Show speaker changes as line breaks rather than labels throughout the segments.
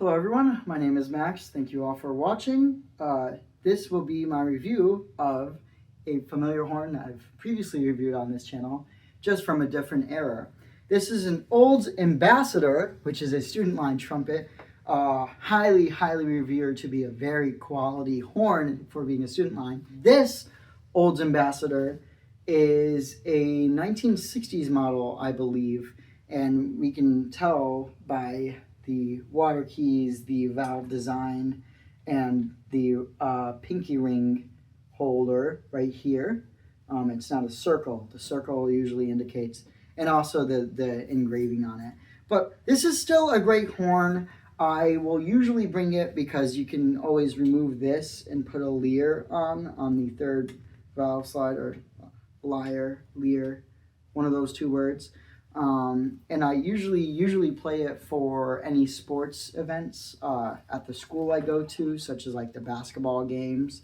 Hello everyone, my name is Max. Thank you all for watching. This will be my review of a familiar horn that I've previously reviewed on this channel, just from a different era. This is an Olds Ambassador, which is a student line trumpet, highly revered to be a very quality horn for being a student line. This Olds Ambassador is a 1960s model, I believe, and we can tell by the water keys, the valve design, and the pinky ring holder right here. It's not a circle. The circle usually indicates, and also the engraving on it. But this is still a great horn. I will usually bring it because you can always remove this and put a leer on the third valve slide, or leer, one of those two words. And I usually play it for any sports events at the school I go to, such as like the basketball games.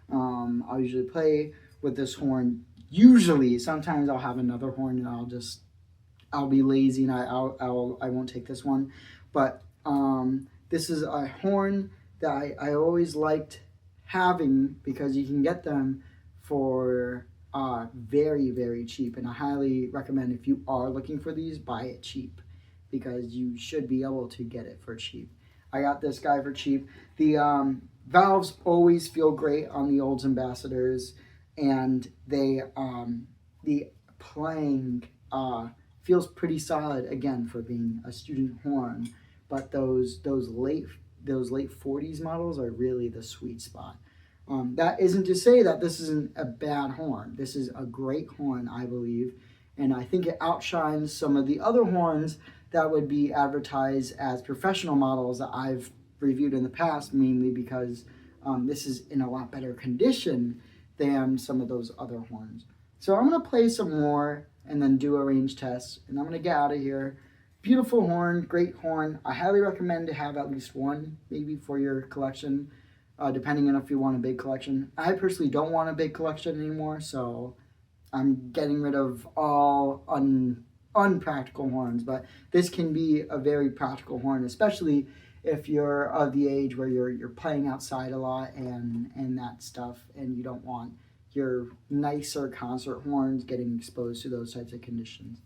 I'll usually play with this horn. Usually, sometimes I'll have another horn and I'll be lazy and I won't take this one. But this is a horn that I always liked having because you can get them for very cheap, and I highly recommend, if you are looking for these, buy it cheap because you should be able to get it for cheap. I got this guy for cheap. The valves always feel great on the Olds Ambassadors, and the playing feels pretty solid again for being a student horn. But those late 40s models are really the sweet spot. That isn't to say that this isn't a bad horn. This is a great horn, I believe, and I think it outshines some of the other horns that would be advertised as professional models that I've reviewed in the past, mainly because this is in a lot better condition than some of those other horns. So I'm going to play some more and then do a range test, and I'm going to get out of here. Beautiful horn, great horn. I highly recommend to have at least one, maybe for your collection. Depending on if you want a big collection. I personally don't want a big collection anymore, so I'm getting rid of all unpractical horns. But this can be a very practical horn, especially if you're of the age where you're playing outside a lot and that stuff, and you don't want your nicer concert horns getting exposed to those types of conditions.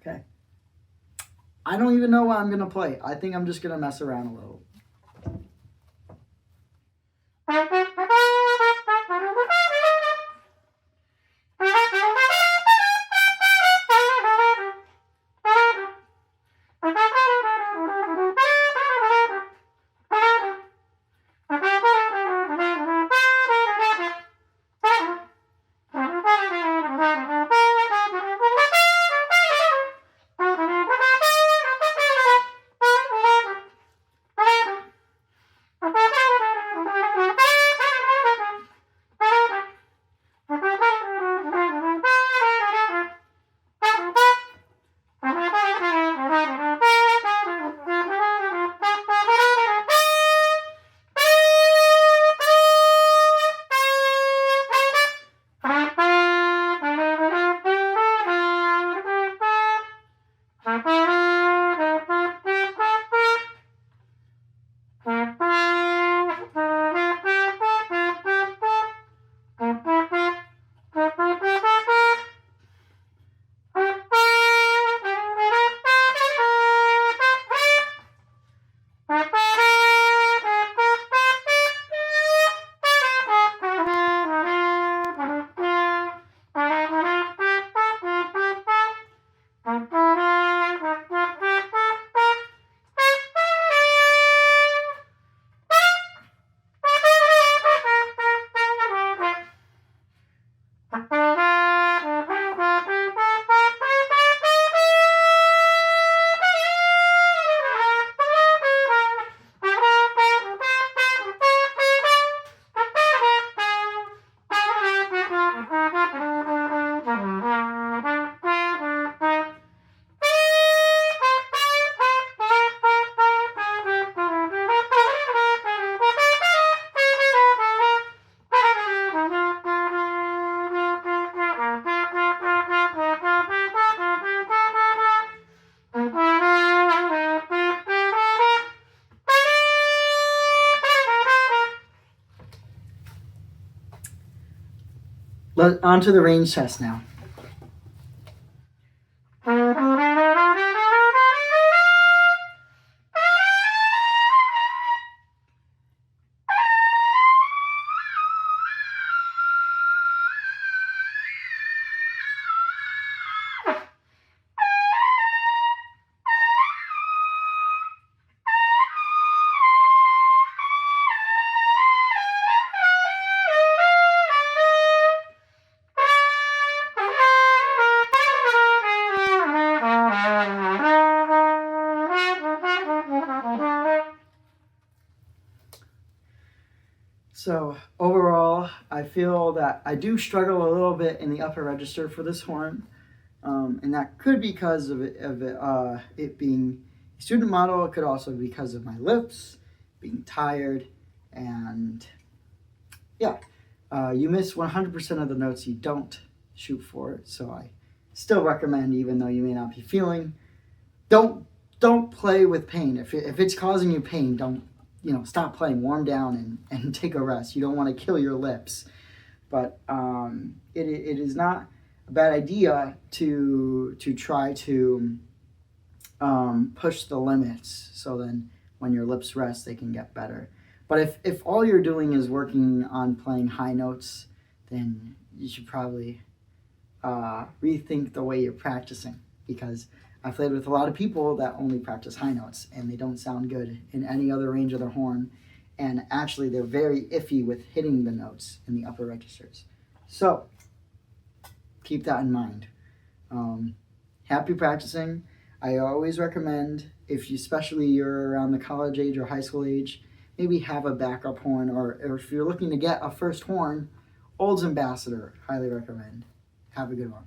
Okay. I don't even know what I'm going to play. I think I'm just going to mess around a little. On to the range test now. So overall, I feel that I do struggle a little bit in the upper register for this horn, and that could be because of it being a student model. It could also be because of my lips being tired, and yeah, you miss 100% of the notes you don't shoot for. So I still recommend, even though you may not be feeling, don't play with pain. If it's causing you pain, don't stop playing. Warm down and take a rest. You don't want to kill your lips, but it is not a bad idea to try to push the limits. So then when your lips rest, they can get better. But if all you're doing is working on playing high notes, then you should probably rethink the way you're practicing, because I've played with a lot of people that only practice high notes and they don't sound good in any other range of their horn, and actually they're very iffy with hitting the notes in the upper registers. So keep that in mind. Happy practicing. I always recommend, especially you're around the college age or high school age, maybe have a backup horn, or if you're looking to get a first horn, Old's Ambassador, highly recommend. Have a good one.